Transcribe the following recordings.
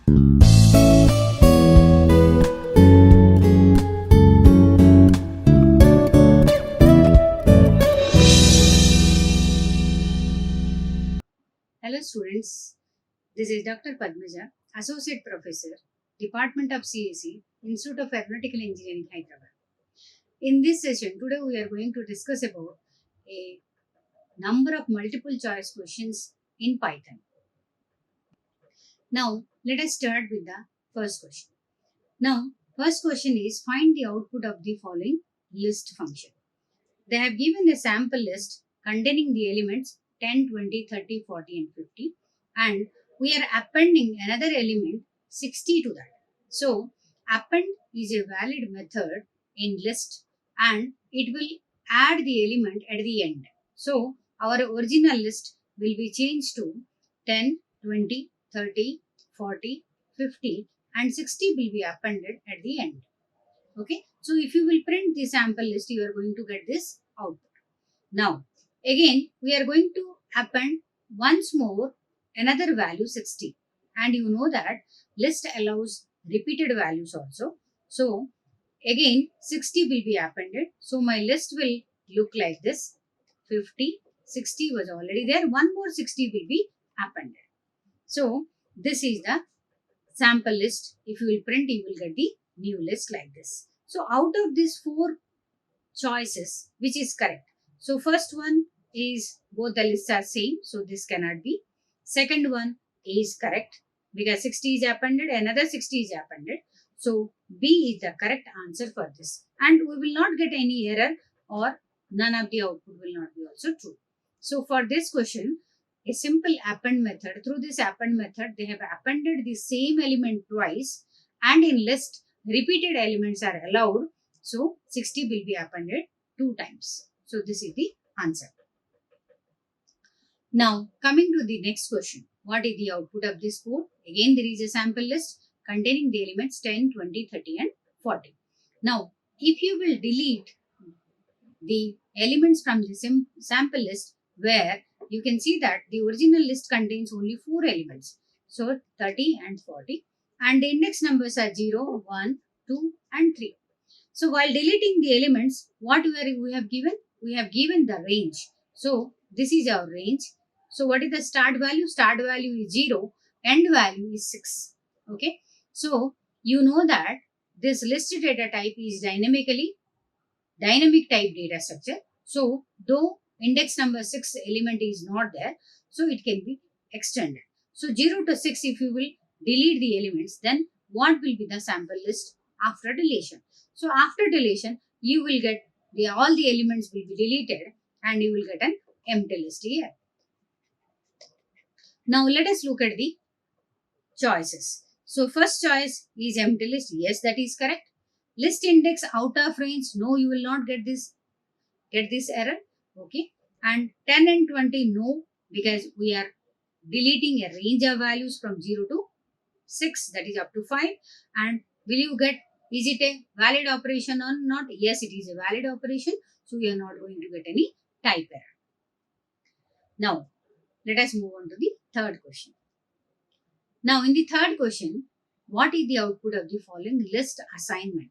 Hello students, this is Dr. Padmaja, Associate Professor, Department of CAC, Institute of Aeronautical Engineering, Hyderabad. In this session, today we are going to discuss about a number of multiple choice questions in Python. Now, let us start with the first question. Now, first question is find the output of the following list function. They have given a sample list containing the elements 10, 20, 30, 40 and 50 and we are appending another element 60 to that. So, append is a valid method in list and it will add the element at the end. So, our original list will be changed to 10, 20, 30, 40, 50 and 60 will be appended at the end. Okay, so if you will print the sample list, you are going to get this output. Now, again, we are going to append once more another value 60. And you know that list allows repeated values also. So, again, 60 will be appended. So, my list will look like this. 50, 60 was already there. One more 60 will be appended. So, this is the sample list. If you will print, you will get the new list like this. So out of these four choices, which is correct? So first one is both the lists are same. So this cannot be. Second one is correct because 60 is appended, another 60 is appended. So B is the correct answer for this. And we will not get any error or none of the output will not be also true. So for this question, a simple append method, through this append method, they have appended the same element twice and in list, repeated elements are allowed. So 60 will be appended 2 times. So this is the answer. Now coming to the next question. What is the output of this code? Again there is a sample list containing the elements 10, 20, 30 and 40. Now if you will delete the elements from the sample list where you can see that the original list contains only 4 elements. So 30 and 40 and the index numbers are 0, 1, 2 and 3. So while deleting the elements, what we have given? We have given the range. So this is our range. So what is the start value? Start value is 0, end value is 6. Okay. So you know that this list data type is dynamic type data structure. So though index number 6 element is not there, so it can be extended. So 0 to 6, if you will delete the elements, then what will be the sample list after deletion? So after deletion, you will get all the elements will be deleted and you will get an empty list here. Now let us look at the choices. So first choice is empty list. Yes, that is correct. List index out of range. No, you will not get this error. Okay. And 10 and 20, no, because we are deleting a range of values from 0 to 6, that is up to 5. And will you get, is it a valid operation or not? Yes, it is a valid operation. So we are not going to get any type error. Now, let us move on to the third question. Now, in the third question, what is the output of the following list assignment?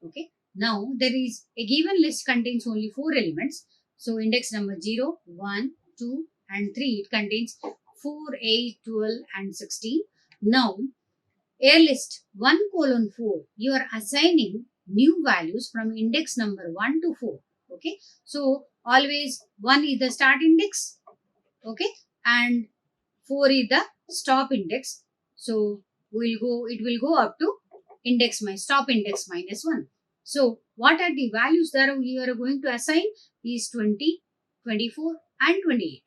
Okay. Now, there is a given list contains only 4 elements. So, index number 0, 1, 2 and 3. It contains 4, 8, 12 and 16. Now, a list 1:4, you are assigning new values from index number 1 to 4. Okay. So, always 1 is the start index. Okay. And 4 is the stop index. So, it will go up to stop index minus 1. So, what are the values that you are going to assign is 20, 24 and 28.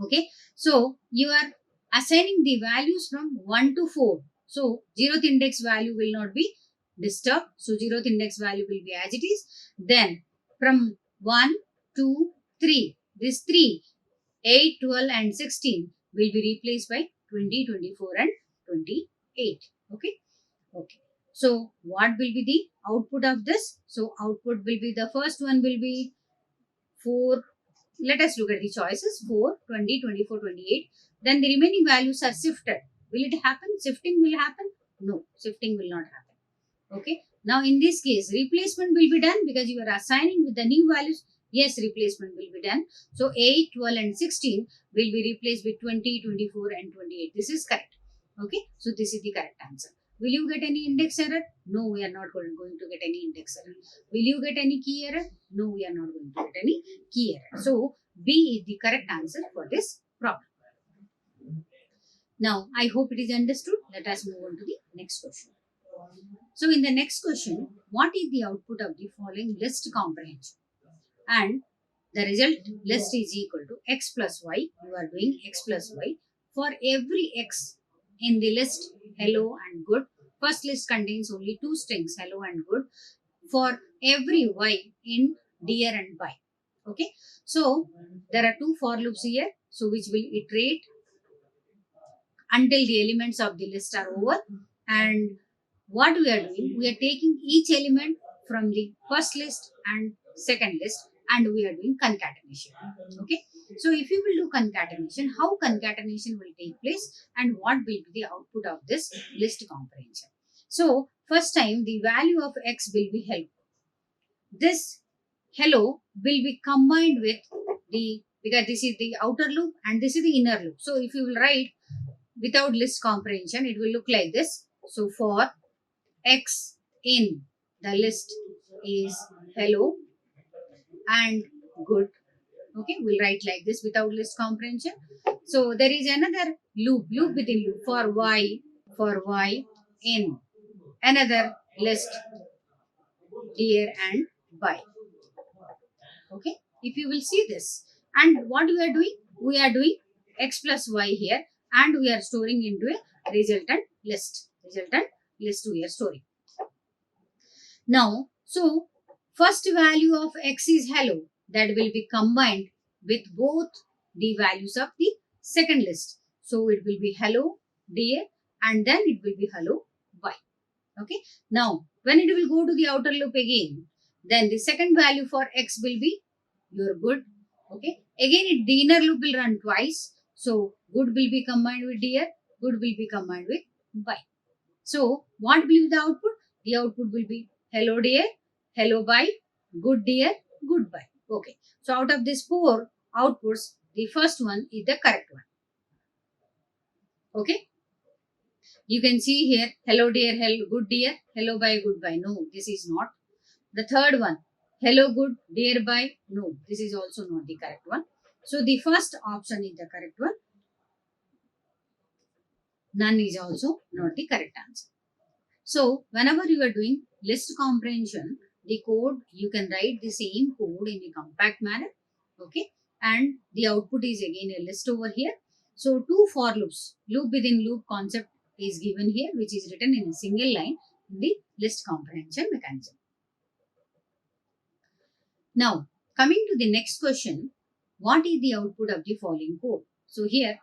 Okay. So, you are assigning the values from 1 to 4. So, 0th index value will not be disturbed. So, 0th index value will be as it is. Then, from 1, 2, 3, this 3, 8, 12 and 16 will be replaced by 20, 24 and 28. Okay. Okay. So, what will be the output of this? So, output will be, the first one will be 4. Let us look at the choices. 4, 20, 24, 28. Then the remaining values are shifted. Will it happen? Shifting will happen? No, shifting will not happen. Okay. Now in this case, replacement will be done because you are assigning with the new values. Yes, replacement will be done. So 8, 12 and 16 will be replaced with 20, 24 and 28. This is correct. Okay. So this is the correct answer. Will you get any index error? No, we are not going to get any index error. Will you get any key error? No, we are not going to get any key error. So B is the correct answer for this problem. Now, I hope it is understood. Let us move on to the next question. So, in the next question, what is the output of the following list comprehension? And the result list is equal to x plus y. You are doing x plus y. For every x in the list, hello and good. First list contains only two strings, hello and good. For every y in dear and by. Okay. So, there are two for loops here. So, which will iterate until the elements of the list are over. And what we are doing, we are taking each element from the first list and second list and we are doing concatenation. Okay. So if you will do concatenation, how concatenation will take place and what will be the output of this list comprehension? So first time the value of x will be hello. This hello will be combined with the, because this is the outer loop and this is the inner loop. So if you will write without list comprehension, it will look like this. So for x in the list is hello and good. Okay, we'll write like this without list comprehension. So there is another loop within loop for y in another list dear and by. Okay, if you will see this, and what we are doing x plus y here and we are storing into a resultant list we are storing. Now, so first value of x is hello, that will be combined with both the values of the second list. So it will be hello dear and then it will be hello y. Okay. Now, when it will go to the outer loop again, then the second value for x will be your good. Okay. Again, the inner loop will run twice. So good will be combined with dear, good will be combined with y. So what will be the output? The output will be hello dear, hello bye, good dear, goodbye. Okay. So out of these four outputs, the first one is the correct one. Okay. You can see here, hello dear, hello good dear, hello bye, goodbye. No, this is not. The third one, hello good, dear bye. No, this is also not the correct one. So the first option is the correct one. None is also not the correct answer. So whenever you are doing list comprehension, the code, you can write the same code in a compact manner. Okay. And the output is again a list over here. So two for loops, loop within loop concept is given here, which is written in a single line in the list comprehension mechanism. Now, coming to the next question, what is the output of the following code? So here,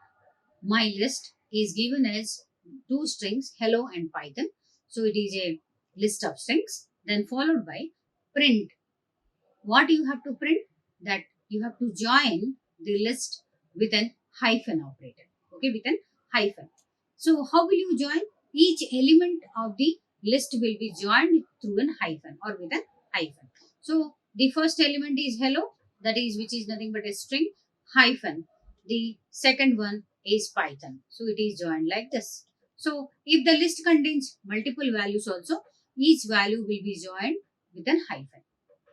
my list is given as two strings, hello and Python. So it is a list of strings, then followed by print. What you have to print? That you have to join the list with an hyphen operator. Okay, with an hyphen. So how will you join? Each element of the list will be joined through an hyphen or with an hyphen. So the first element is hello, that is which is nothing but a string, hyphen. The second one is Python. So it is joined like this. So if the list contains multiple values also, each value will be joined with an hyphen.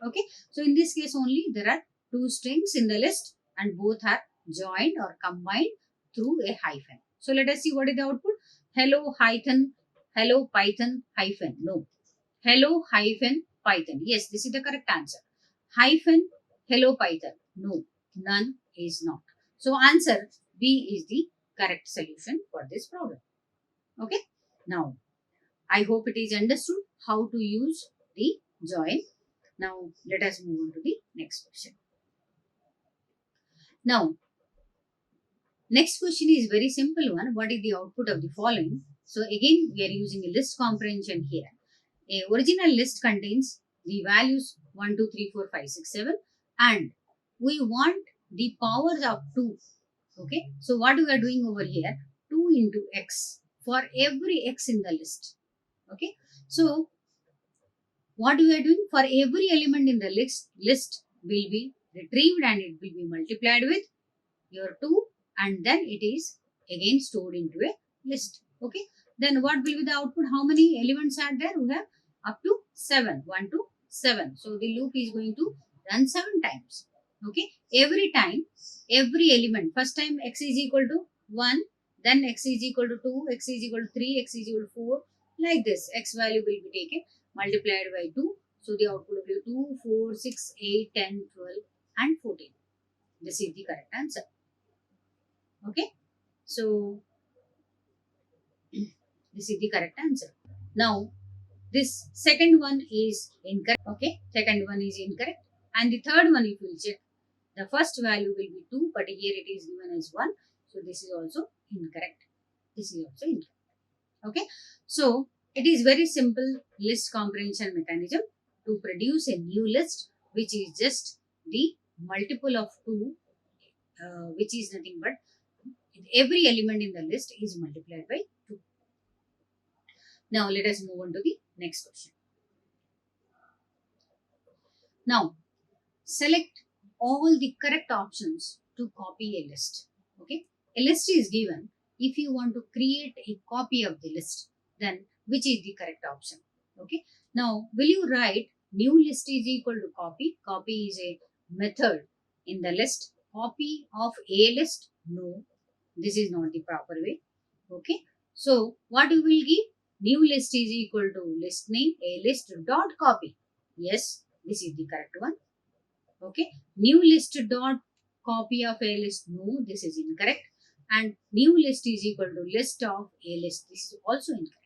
Okay. So in this case only there are two strings in the list and both are joined or combined through a hyphen. So let us see what is the output. Hello hyphen, hello Python hyphen. No. Hello hyphen Python. Yes, this is the correct answer. Hyphen hello Python. No, none is not. So answer B is the correct solution for this problem. Okay. Now, I hope it is understood how to use the join. Now, let us move on to the next question. Now, next question is very simple one. What is the output of the following? So, again, we are using a list comprehension here. A original list contains the values 1, 2, 3, 4, 5, 6, 7 and we want the powers of 2. Okay. So, what we are doing over here? 2 into x for every x in the list. Okay. So what we are doing, for every element in the list will be retrieved and it will be multiplied with your 2, and then it is again stored into a list. Okay. Then what will be the output? How many elements are there? We have up to 7. 1 to 7. So the loop is going to run 7 times. Okay. Every time, every element, first time x is equal to 1, then x is equal to 2, x is equal to 3, x is equal to 4. Like this, x value will be taken, multiplied by 2. So the output will be 2, 4, 6, 8, 10, 12 and 14. This is the correct answer. Okay. So this is the correct answer. Now this second one is incorrect. Okay. Second one is incorrect. And the third one, if you will check, the first value will be 2, but here it is given as 1. So this is also incorrect. This is also incorrect. Okay. So it is very simple list comprehension mechanism to produce a new list, which is just the multiple of 2, which is nothing but every element in the list is multiplied by 2. Now let us move on to the next question. Now select all the correct options to copy a list. Okay. A list is given. If you want to create a copy of the list, then which is the correct option? Okay. Now will you write new list is equal to copy? Copy is a method in the list. Copy of a list? No. This is not the proper way. Okay. So what you will give? New list is equal to list name, a list dot copy. Yes, this is the correct one. Okay. New list dot copy of a list. No, this is incorrect. And new list is equal to list of a list. This is also incorrect.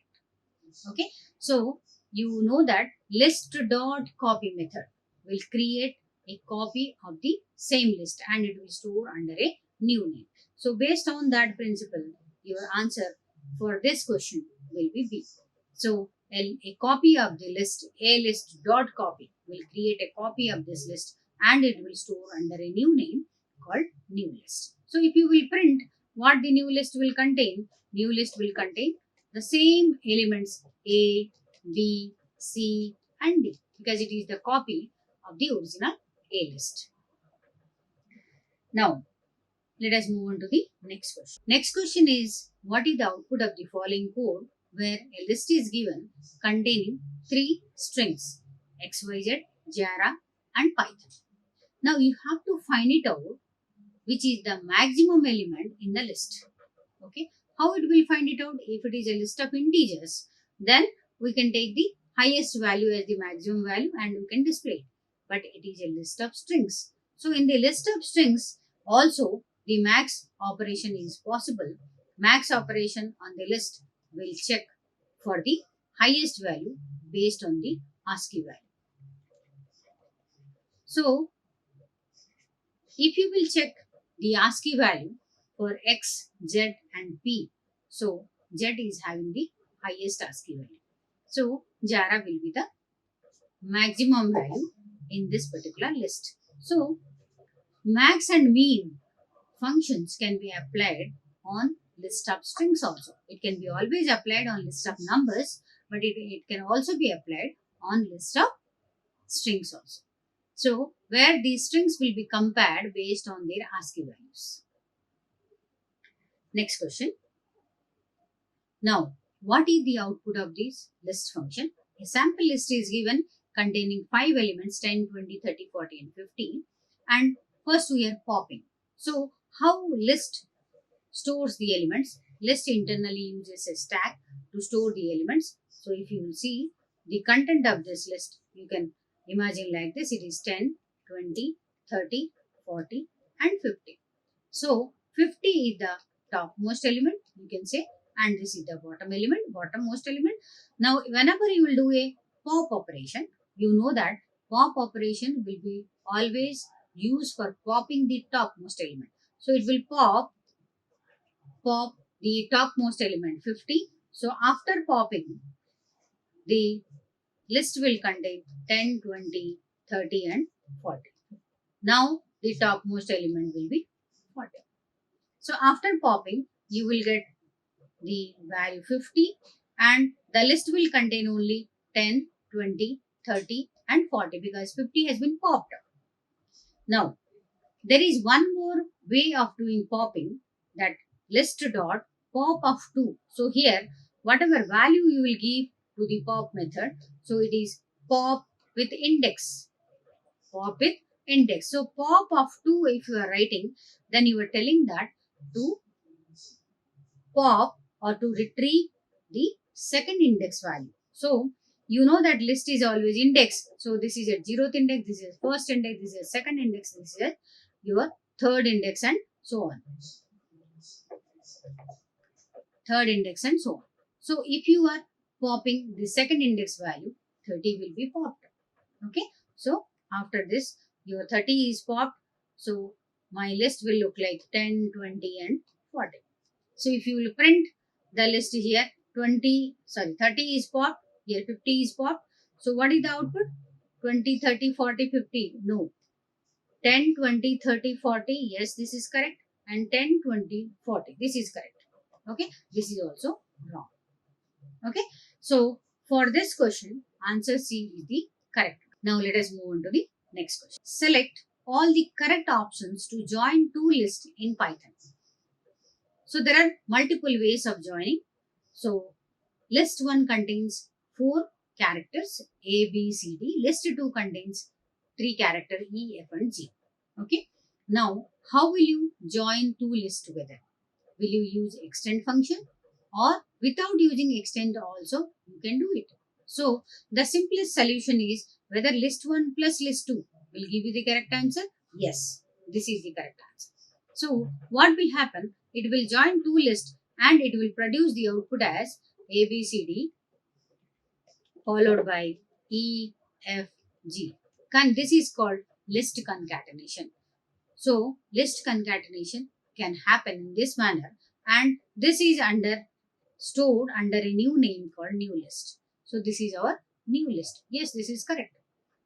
Okay. So you know that list dot copy method will create a copy of the same list and it will store under a new name. So based on that principle, your answer for this question will be B. So a copy of the list, a list dot copy, will create a copy of this list and it will store under a new name called new list. So if you will print what the new list will contain, new list will contain the same elements A, B, C and D, because it is the copy of the original A list. Now let us move on to the next question. Next question is, what is the output of the following code where a list is given containing 3 strings XYZ, Jara and Python. Now you have to find it out which is the maximum element in the list. Okay. How it will find it out? If it is a list of integers, then we can take the highest value as the maximum value and we can display it. But it is a list of strings. So in the list of strings, also the max operation is possible. Max operation on the list will check for the highest value based on the ASCII value. So if you will check the ASCII value for X, Z and P, so Z is having the highest ASCII value. So Jara will be the maximum value in this particular list. So max and mean functions can be applied on list of strings also. It can be always applied on list of numbers, but it can also be applied on list of strings also. So where these strings will be compared based on their ASCII values. Next question. Now, what is the output of this list function? A sample list is given containing 5 elements 10, 20, 30, 40 and 50. And first we are popping. So how list stores the elements? List internally uses a stack to store the elements. So if you will see the content of this list, you can imagine like this. It is 10, 20, 30, 40 and 50. So 50 is the topmost element, you can say, and this is the bottommost element. Now whenever you will do a pop operation, you know that pop operation will be always used for popping the topmost element. So it will pop the topmost element 50. So after popping, the list will contain 10, 20, 30 and 40. Now the topmost element will be 40. So after popping, you will get the value 50, and the list will contain only 10, 20, 30 and 40 because 50 has been popped. Now, there is one more way of doing popping, that list dot pop of 2. So here, whatever value you will give to the pop method, so it is pop with index. Pop with index. So pop of 2, if you are writing, then you are telling that to pop or to retrieve the second index value. So you know that list is always indexed. So this is a 0th index, this is first index, this is second index, this is your third index and so on. Third index and so on. So if you are popping the second index value, 30 will be popped. Okay. So after this, your 30 is popped. So my list will look like 10, 20 and 40. So if you will print the list here, 30 is popped, here 50 is popped. So what is the output? 20, 30, 40, 50. No. 10, 20, 30, 40. Yes, this is correct. And 10, 20, 40. This is correct. Okay. This is also wrong. Okay. So for this question, answer C is the correct. Now let us move on to the next question. Select all the correct options to join two lists in Python. So there are multiple ways of joining. So list 1 contains 4 characters A, B, C, D. List 2 contains 3 characters E, F and G. Okay. Now how will you join two lists together? Will you use extend function, or without using extend also you can do it? So the simplest solution is whether list 1 plus list 2 will give you the correct answer. Yes, this is the correct answer. So what will happen? It will join two lists and it will produce the output as A, B, C, D followed by E, F, G. This is called list concatenation. So list concatenation can happen in this manner, and this is stored under a new name called new list. So this is our new list. Yes, this is correct.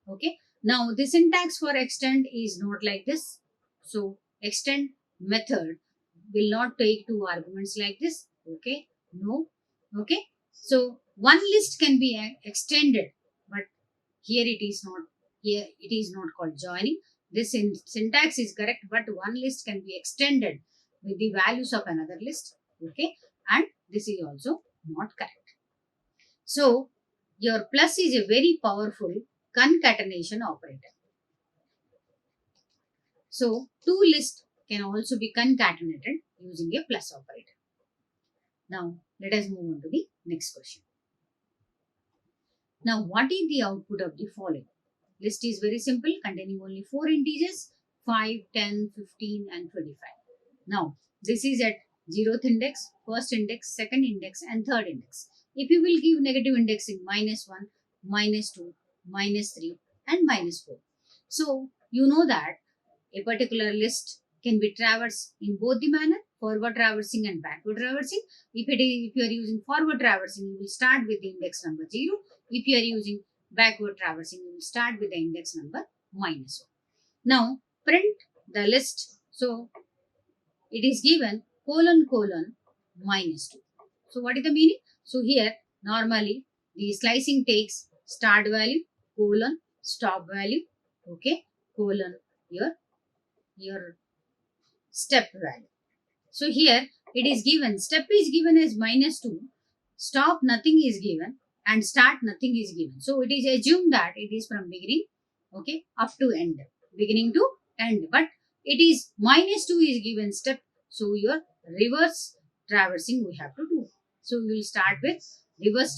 Okay. Now the syntax for extend is not like this. So extend method will not take two arguments like this. Okay. No. Okay. So one list can be extended, but here it is not. Here it is not called joining. This syntax is correct, but one list can be extended with the values of another list. Okay. And this is also not correct. So your plus is a very powerful concatenation operator. So two lists can also be concatenated using a plus operator. Now let us move on to the next question. Now what is the output of the following? List is very simple, containing only 4 integers, 5, 10, 15 and 25. Now this is at 0th index, first index, second index and third index. If you will give negative indexing -1, -2, -3 and -4. So you know that a particular list can be traversed in both the manner, forward traversing and backward traversing. If you are using forward traversing, you will start with the index number 0. If you are using backward traversing, you will start with the index number -1. Now print the list. So it is given : -2. So what is the meaning? So here normally the slicing takes start value, stop value, okay, your step value. So here it is given, step is given as -2, stop nothing is given and start nothing is given. So it is assumed that it is from beginning, okay, up to end, beginning to end. But it is -2 is given step. So your reverse traversing we have to do. So we will start with reverse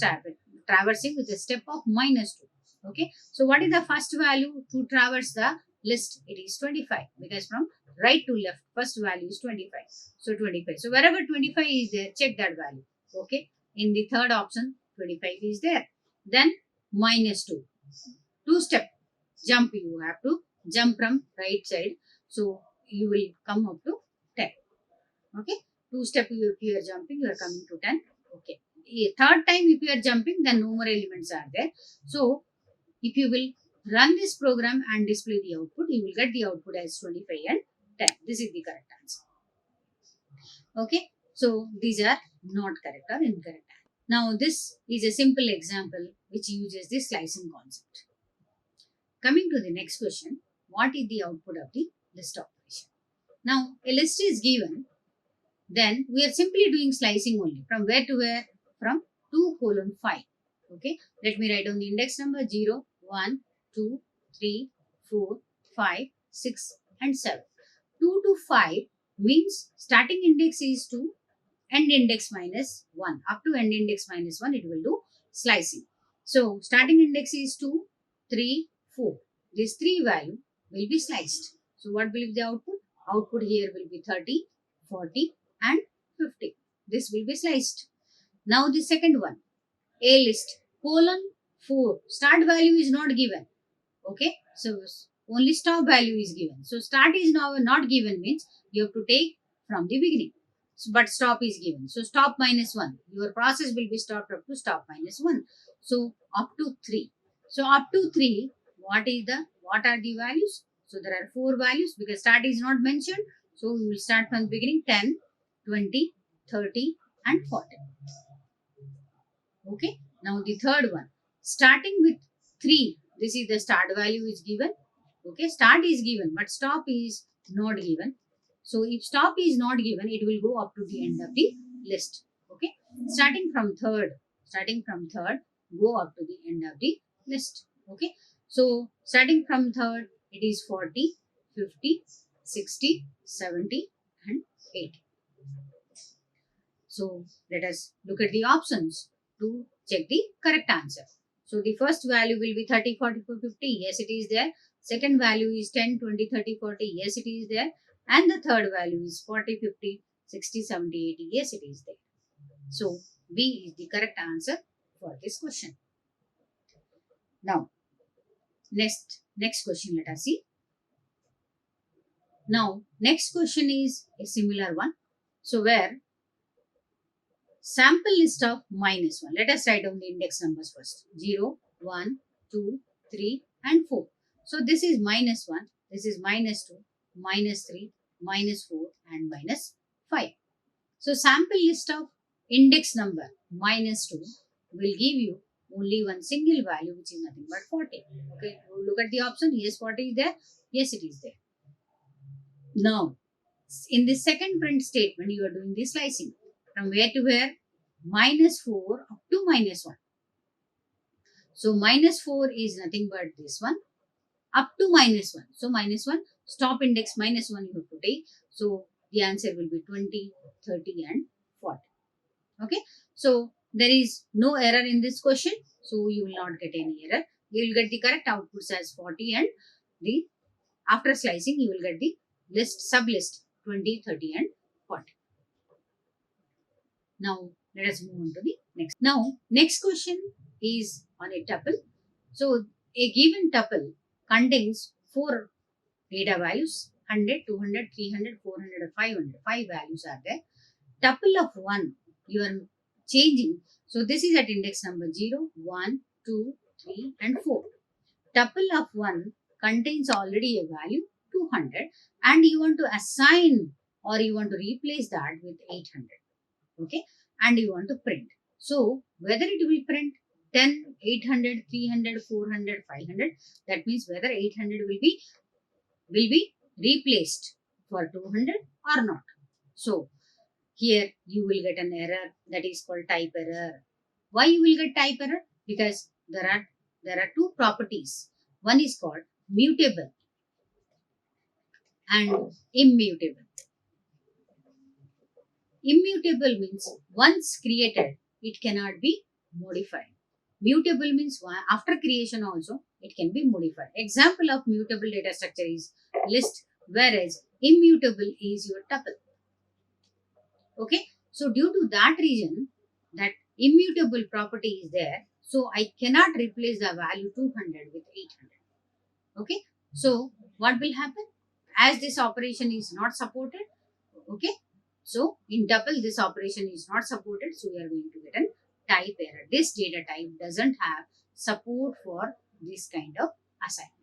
traversing with a step of -2. Okay. So what is the first value to traverse the list? It is 25, because from right to left, first value is 25. So 25. So wherever 25 is there, check that value. Okay. In the third option, 25 is there. Then -2. Two step jump, you have to jump from right side. So you will come up to 10. Okay. Two step, if you are jumping, you are coming to 10. Okay. Third time, if you are jumping, then no more elements are there. So if you will run this program and display the output, you will get the output as 25 and 10. This is the correct answer. Okay. So these are not correct or incorrect. Now this is a simple example which uses the slicing concept. Coming to the next question, what is the output of the list operation? Now a list is given, then we are simply doing slicing only. From where to where? From 2:5. Okay, let me write down the index number 0, 1, 2, 3, 4, 5, 6 and 7. 2 to 5 means starting index is 2, end index minus 1. Up to end index minus 1 it will do slicing. So starting index is 2, 3, 4. These three value will be sliced. So what will be the output? Output here will be 30, 40 and 50. This will be sliced. Now the second one, A list colon 4. Start value is not given. Okay, so only stop value is given. So start is now not given means you have to take from the beginning. So, but stop is given. So stop minus 1. Your process will be stopped up to stop minus 1. So up to 3. So up to 3, what are the values? So there are 4 values because start is not mentioned. So we will start from the beginning 10, 20, 30 and 40. Okay. Now the third one, starting with 3. This is the start value is given. Okay. Start is given, but stop is not given. So if stop is not given, it will go up to the end of the list. Okay. Starting from third, go up to the end of the list. Okay. So starting from third, it is 40, 50, 60, 70 and 80. So let us look at the options to check the correct answer. So the first value will be 30, 40, 50. Yes, it is there. Second value is 10, 20, 30, 40. Yes, it is there. And the third value is 40, 50, 60, 70, 80. Yes, it is there. So B is the correct answer for this question. Now, next question let us see. Now, next question is a similar one. So where sample list of minus 1. Let us write down the index numbers first. 0, 1, 2, 3 and 4. So this is minus 1, this is minus 2, minus 3, minus 4 and minus 5. So sample list of index number minus 2 will give you only one single value which is nothing but 40. Okay, look at the option. Yes, 40 is there. Yes, it is there. Now, in the second print statement, you are doing the slicing. From where to where? Minus 4 up to minus 1. So minus 4 is nothing but this one up to minus 1. So minus 1, stop index minus 1 you have to take. So the answer will be 20, 30 and 40. Okay. So there is no error in this question. So you will not get any error. You will get the correct outputs as 40 and the after slicing you will get the list sub list 20, 30 and 40. Now, let us move on to the next. Now, next question is on a tuple. So, a given tuple contains 4 data values, 100, 200, 300, 400, or 500. 5 values are there. Tuple of 1, you are changing. So, this is at index number 0, 1, 2, 3, and 4. Tuple of 1 contains already a value 200 and you want to assign or you want to replace that with 800. Okay, and you want to print. So whether it will print 10, 800, 300, 400, 500, that means whether 800 will be replaced for 200 or not. So here you will get an error that is called type error. Why you will get type error? Because there are two properties. One is called mutable and immutable. Immutable means once created, it cannot be modified. Mutable means after creation also, it can be modified. Example of mutable data structure is list, whereas immutable is your tuple. Okay, so due to that reason, that immutable property is there, so I cannot replace the value 200 with 800. Okay, so what will happen? As this operation is not supported, okay, so in tuple this operation is not supported, so we are going to get a type error. This data type doesn't have support for this kind of assignment.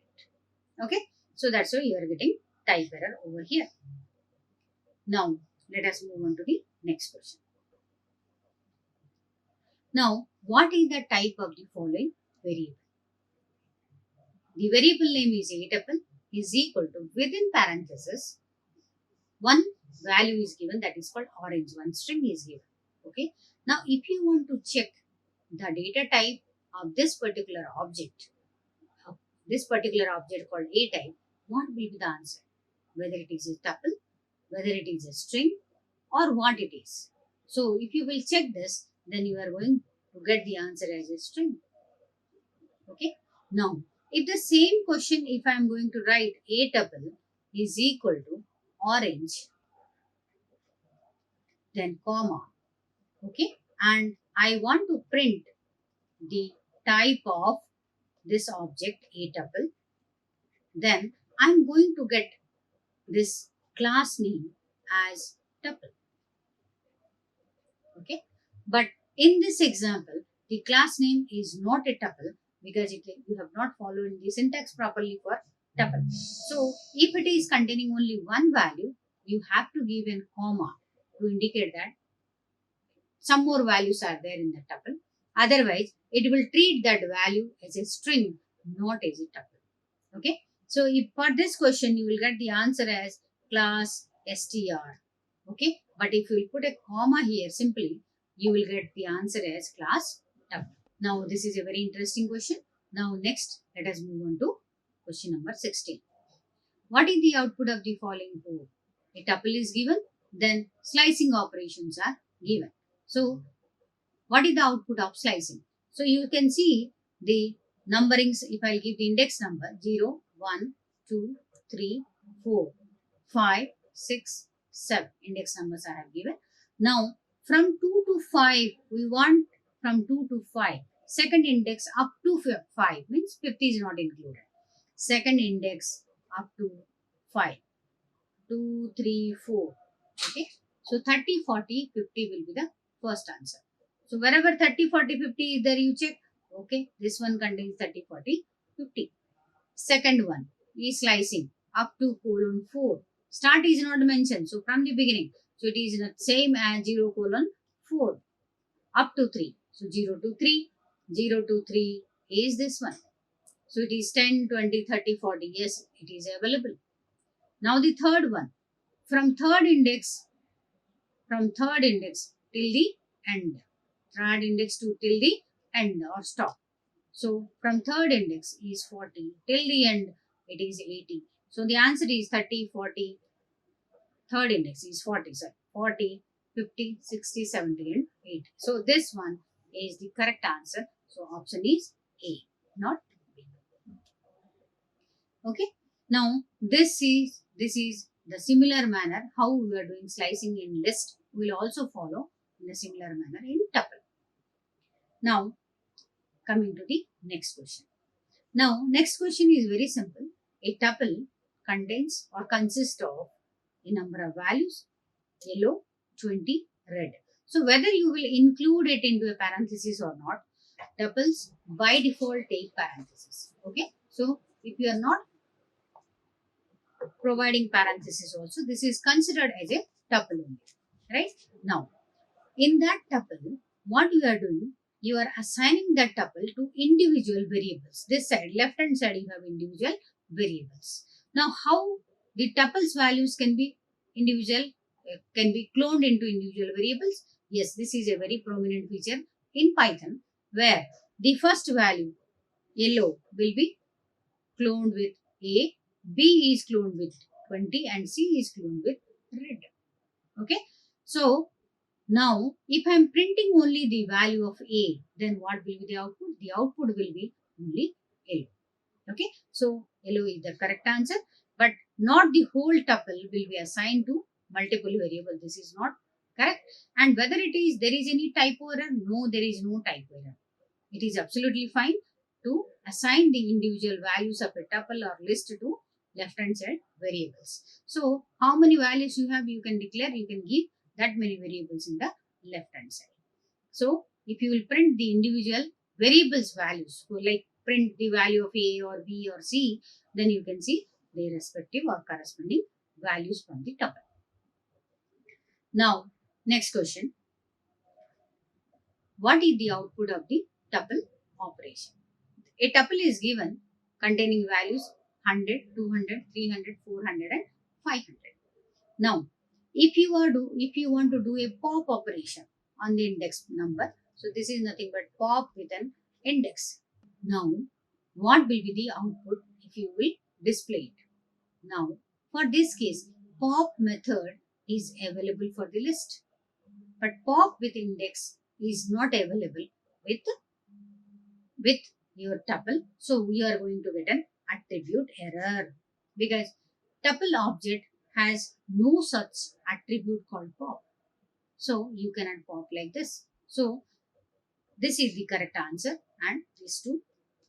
Okay, so that's why you are getting type error over here. Now let us move on to the next question. Now, what is the type of the following variable? The variable name is a tuple is equal to, within parenthesis, one value is given, that is called orange, one string is given. Okay. Now, if you want to check the data type of this particular object, called a type, what will be the answer? Whether it is a tuple, whether it is a string, or what it is. So, if you will check this, then you are going to get the answer as a string. Okay. Now, if the same question, if I am going to write a tuple is equal to orange, then comma, okay, and I want to print the type of this object a tuple, then I'm going to get this class name as tuple. Okay, but in this example, the class name is not a tuple because you have not followed the syntax properly for tuple. So, if it is containing only one value, you have to give a comma to indicate that some more values are there in the tuple. Otherwise, it will treat that value as a string, not as a tuple. Okay. So, if for this question, you will get the answer as class str. Okay. But if you will put a comma here simply, you will get the answer as class tuple. Now, this is a very interesting question. Now, next, let us move on to question number 16. What is the output of the following code? A tuple is given, then slicing operations are given. So, what is the output of slicing? So, you can see the numberings. If I give the index number 0, 1, 2, 3, 4, 5, 6, 7 index numbers I have given. Now, from 2 to 5, we want from 2 to 5. Second index up to 5 means 50 is not included. Second index up to 5. 2, 3, 4. Okay. So 30, 40, 50 will be the first answer. So wherever 30, 40, 50 is there, you check. Okay. This one contains 30, 40, 50. Second one is slicing up to colon 4. Start is not mentioned. So from the beginning. So it is the same as 0 colon 4 up to 3. So 0 to 3. 0 to 3 is this one. So it is 10, 20, 30, 40. Yes, it is available. Now the third one. From third index till the end. Third index to till the end or stop. So from third index is 40 till the end it is 80. So the answer is 30, 40. Third index is 40. Sorry, 40, 50, 60, 70 and 80. So this one is the correct answer. So option is A, not B. Okay. Now this is the similar manner how we are doing slicing in list. We will also follow in a similar manner in tuple. Now coming to the next question. Now next question is very simple. A tuple contains or consists of a number of values: yellow, 20, red. So whether you will include it into a parenthesis or not, tuples by default take parenthesis. Okay. So if you are not providing parenthesis also, this is considered as a tuple only. Right? Now, in that tuple, what you are doing, you are assigning that tuple to individual variables. This side, left hand side, you have individual variables. Now, how the tuples values can be can be cloned into individual variables? Yes, this is a very prominent feature in Python, where the first value, yellow, will be cloned with A, B is cloned with 20 and C is cloned with red. Okay. So, now if I am printing only the value of A, then what will be the output? The output will be only yellow. Okay. So, yellow is the correct answer, but not the whole tuple will be assigned to multiple variables. This is not correct. And whether there is any typo error? No, there is no typo error. It is absolutely fine to assign the individual values of a tuple or list to left hand side variables. So, how many values you have, you can declare, you can give that many variables in the left hand side. So, if you will print the individual variables values, so like print the value of A or B or C, then you can see their respective or corresponding values from the tuple. Now, next question. What is the output of the tuple operation? A tuple is given containing values 100, 200, 300, 400 and 500. Now, if you want to do a pop operation on the index number, so this is nothing but pop with an index. Now, what will be the output if you will display it? Now, for this case, pop method is available for the list, but pop with index is not available with with your tuple. So we are going to get an attribute error because tuple object has no such attribute called pop. So you cannot pop like this. So this is the correct answer and these two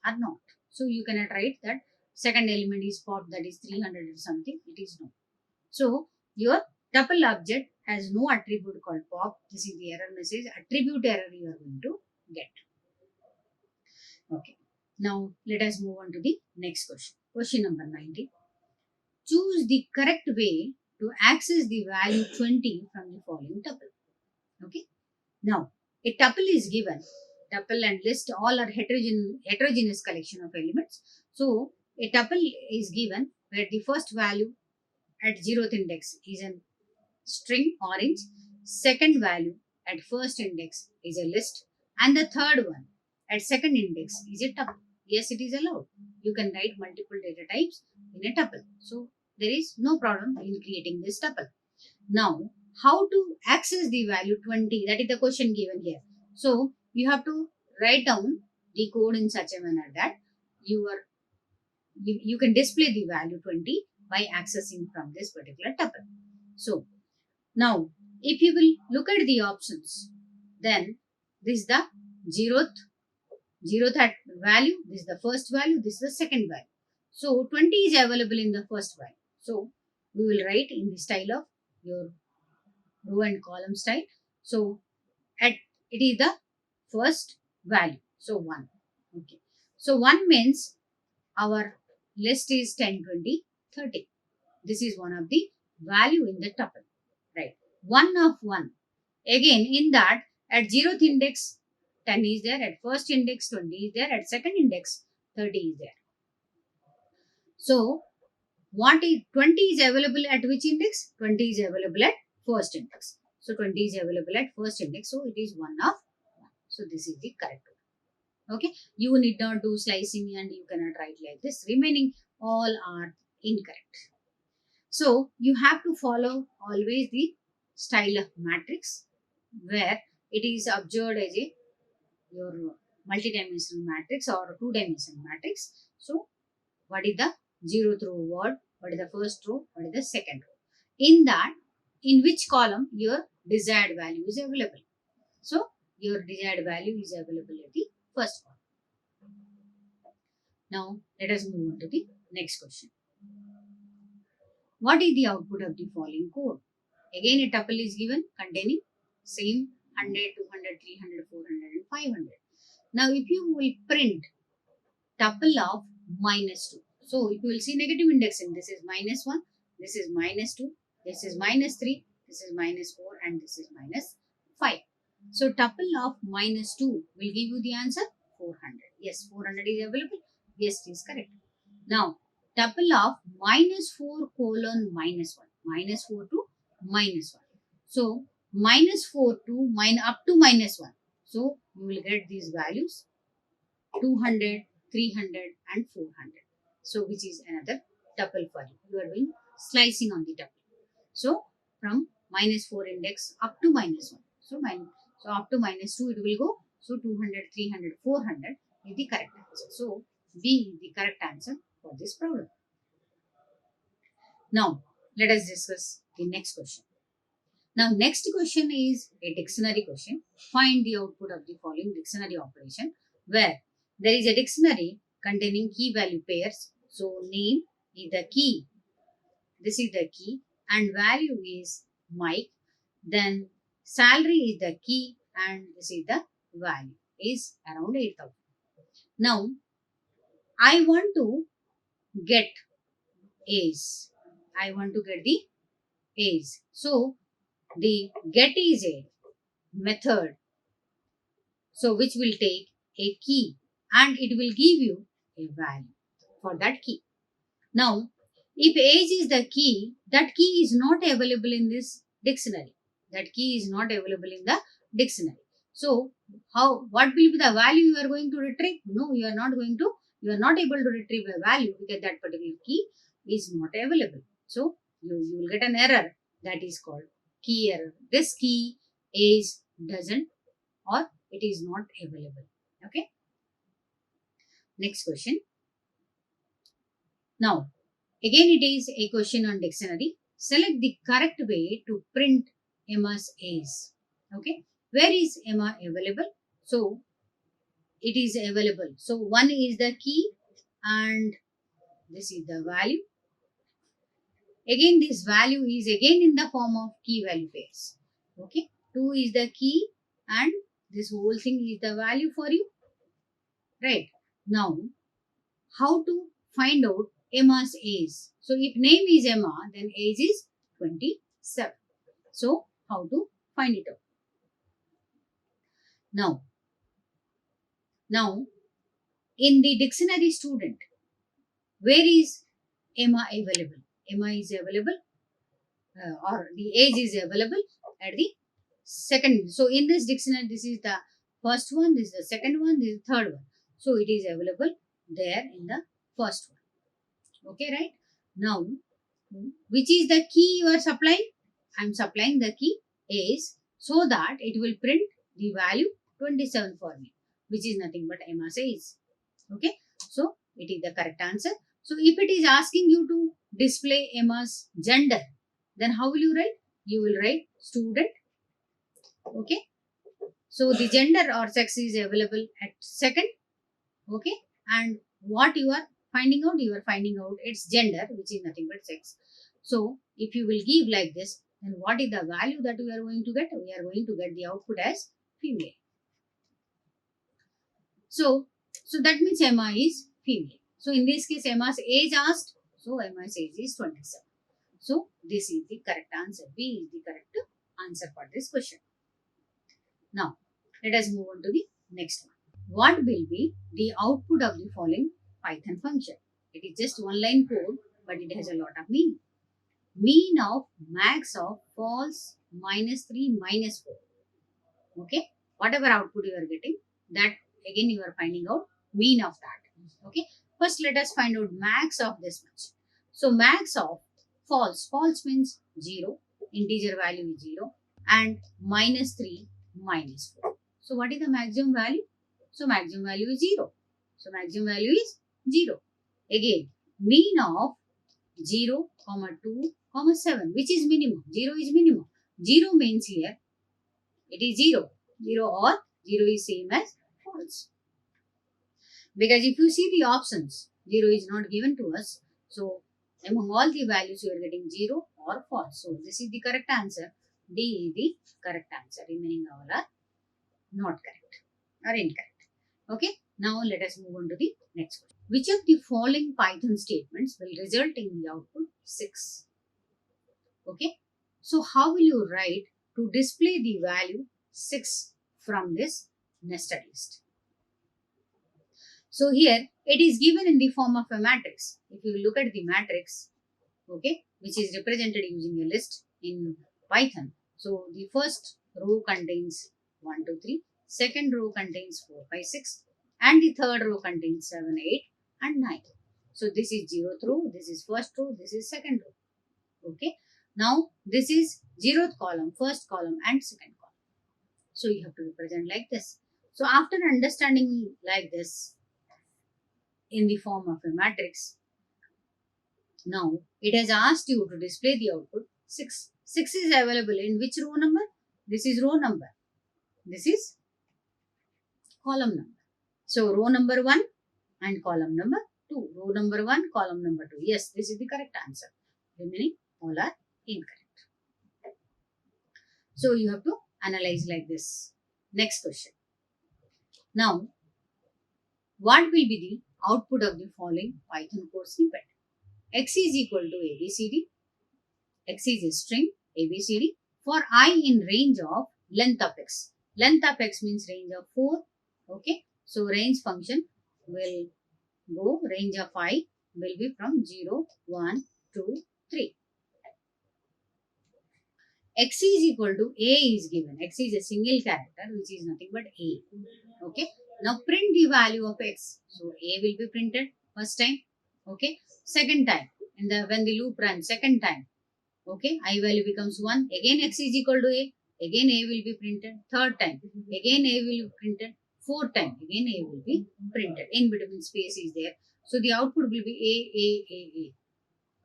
are not. So you cannot write that second element is pop, that is 300 or something. It is no. So your tuple object has no attribute called pop. This is the error message. Attribute error you are going to get. Okay. Now let us move on to the next question. Question number 90. Choose the correct way to access the value 20 from the following tuple. Okay. Now a tuple is given. Tuple and list all are heterogeneous collection of elements. So a tuple is given where the first value at 0th index is a string orange, second value at first index is a list, and the third one at second index is a tuple. Yes, it is allowed. You can write multiple data types in a tuple. So there is no problem in creating this tuple. Now, how to access the value 20? That is the question given here. So you have to write down the code in such a manner that you can display the value 20 by accessing from this particular tuple. So now, if you will look at the options, then this is the zeroth value, this is the first value, this is the second value. So 20 is available in the first value. So we will write in the style of your row and column style. So it is the first value. So 1. Okay. So 1 means our list is 10, 20, 30. This is one of the value in the tuple. Right. 1 of 1. Again, in that, at 0th index, 10 is there. At first index, 20 is there. At second index, 30 is there. So, 20 is available at which index? 20 is available at first index. So, 20 is available at first index. So, it is 1 of 1. So, this is the correct one. Okay. You need not do slicing and you cannot write like this. Remaining all are incorrect. So, you have to follow always the style of matrix where it is observed as a your multi-dimensional matrix or two-dimensional matrix. So, what is the 0th row word? What is the first row? What is the second row? In that, in which column your desired value is available? So, your desired value is available at the first column. Now, let us move on to the next question. What is the output of the following code? Again, a tuple is given containing same 100, 200, 300, 400 and 500. Now, if you will print tuple of -2. So, if you will see negative indexing, this is -1, this is -2, this is -3, this is -4 and this is -5. So, tuple of -2 will give you the answer 400. Yes, 400 is available. Yes, it is correct. Now, tuple of -4 colon -1. -4 to -1. So, -4 to up to -1. So, you will get these values 200, 300 and 400. So, which is another tuple for you. You are doing slicing on the tuple. So, from -4 index up to -1. So, up to -2 it will go. So, 200, 300, 400 is the correct answer. So, B is the correct answer for this problem. Now, let us discuss the next question. Now, next question is a dictionary question. Find the output of the following dictionary operation where there is a dictionary containing key value pairs. So, name is the key. This is the key and value is Mike. Then, salary is the key and this is the value is around 8,000. Now, I want to get A's. I want to get the A's. So, the get is a method So which will take a key and it will give you a value for that key. Now, if age is the key, that key is not available in this dictionary. That key is not available in the dictionary. So, what will be the value you are going to retrieve? No, you are not going to, you are not able to retrieve a value because that particular key is not available. So, you will get an error that is called key error. This key is doesn't or it is not available. Okay. Next question. Now, again it is a question on dictionary. Select the correct way to print Emma's A's. Okay. Where is Emma available? So, it is available. So, 1 is the key and this is the value. Again, this value is again in the form of key value pairs. Okay. 2 is the key and this whole thing is the value for you. Right. Now, how to find out Emma's age? So, if name is Emma, then age is 27. So, how to find it out? Now, in the dictionary student, where is Emma available? Emma is available or the age is available at the second. So, in this dictionary, this is the first one, this is the second one, this is the third one. So, it is available there in the first one. Okay, right? Now, which is the key you are supplying? I am supplying the key is so that it will print the value 27 for me, which is nothing but Emma says. Okay, so it is the correct answer. So if it is asking you to display Emma's gender, then how will you write? You will write student. Okay, so the gender or sex is available at second. Okay, and what you are finding out? You are finding out its gender, which is nothing but sex. So if you will give like this, then what is the value that we are going to get? We are going to get the output as female. So that means Emma is female. So in this case, Emma's age asked. So Emma's age is 27. So this is the correct answer. B is the correct answer for this question. Now let us move on to the next one. What will be the output of the following Python function? It is just one line code, but it has a lot of meaning. Mean of max of false minus 3 minus 4. Okay, whatever output you are getting, that again you are finding out mean of that. Okay, first let us find out max of this much. So max of false means 0, integer value is 0, and minus 3 minus 4. So what is the maximum value? So maximum value is 0. So maximum value is 0. Again, mean of 0, 2, 7, which is minimum. 0 is minimum. 0 means here it is 0. 0 or 0 is same as false. Because if you see the options, 0 is not given to us. So among all the values you are getting 0 or false. So this is the correct answer. D is the correct answer. Remaining all are not correct or incorrect. Okay. Now let us move on to the next question. Which of the following Python statements will result in the output 6? Okay. So how will you write to display the value 6 from this nested list? So here it is given in the form of a matrix. If you look at the matrix, okay, which is represented using a list in Python. So the first row contains 1, 2, 3. Second row contains 4, 5, 6. And the third row contains 7, 8 and 9. So this is 0th row, this is first row, this is second row. Okay. Now this is 0th column, first column and second column. So you have to represent like this. So after understanding like this in the form of a matrix, now it has asked you to display the output 6. 6 is available in which row number? This is row number. This is column number. So row number 1 and column number 2. Row number 1, column number 2. Yes, this is the correct answer. Remaining all are incorrect. So you have to analyze like this. Next question. Now, what will be the output of the following Python code snippet? X is equal to ABCD. X is a string ABCD for I in range of length of X. Length of x means range of 4. Okay. So range function will go, range of I will be from 0, 1, 2, 3. X is equal to A is given. X is a single character which is nothing but A. Okay. Now print the value of X. So A will be printed first time. Okay. Second time. When the loop runs second time. Okay. I value becomes 1. Again X is equal to A. Again A will be printed. Third time. Again A will be printed. Fourth time. Again A will be printed. In between space is there. So the output will be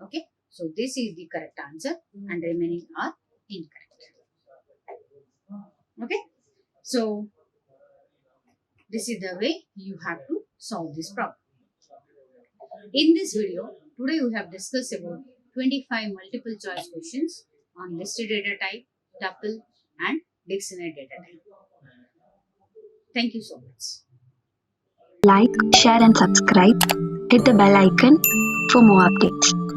A. Okay. So this is the correct answer and remaining are incorrect. Okay. So this is the way you have to solve this problem. In this video, today we have discussed about 25 multiple choice questions on listed data type, tuple and dictionary data type. Thank you so much. Like, share and subscribe. Hit the bell icon for more updates.